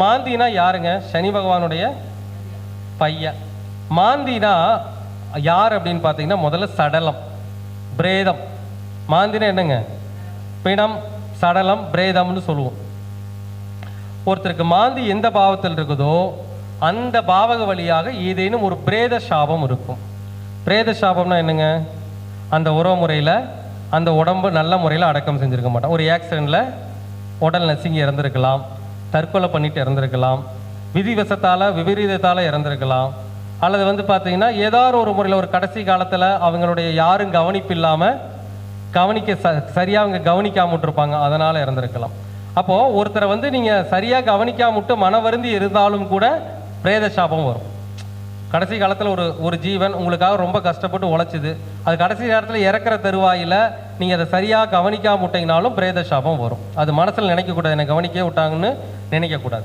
மாந்தினா யாருங்க? சனி பகவானுடைய பையன். மாந்தினா யார் அப்படின்னு பார்த்தீங்கன்னா முதல்ல சடலம், பிரேதம். மாந்தினா என்னங்க? பிணம், சடலம், பிரேதம்னு சொல்லுவோம். ஒருத்தருக்கு மாந்தி எந்த பாவத்தில் இருக்குதோ அந்த பாவக வழியாக ஏதேனும் ஒரு பிரேத சாபம் இருக்கும். பிரேத சாபம்னா என்னங்க? அந்த உறவு முறையில் அந்த உடம்பு நல்ல முறையில் அடக்கம் செஞ்சுருக்க மாட்டோம். ஒரு ஆக்சிடெண்ட்டில் உடல் நசுங்கி இறந்துருக்கலாம், தற்கொலை பண்ணிட்டு இறந்துருக்கலாம், விதிவசத்தால் விபரீதத்தால் இறந்துருக்கலாம், அல்லது பார்த்தீங்கன்னா ஏதாவது ஒரு முறையில் ஒரு கடைசி காலத்தில் அவங்களுடைய யாரும் கவனிப்பு இல்லாமல் சரியாக அவங்க கவனிக்காம விட்டுருப்பாங்க, அதனால் இறந்துருக்கலாம். அப்போது ஒருத்தரை நீங்கள் சரியாக கவனிக்காம விட்டு மன வருந்தி இருந்தாலும் கூட பிரேத சாபம் வரும். கடைசி காலத்தில் ஒரு ஜீவன் உங்களுக்காக ரொம்ப கஷ்டப்பட்டு உழைச்சிது, அது கடைசி நேரத்தில் இறக்குற தருவாயில் நீங்கள் அதை சரியாக கவனிக்காம விட்டீங்கனாலும் பிரேத சாபம் வரும். அது மனசில் நினைக்கக்கூடாது, என்னை கவனிக்கவே விட்டாங்கன்னு நினைக்கக்கூடாது.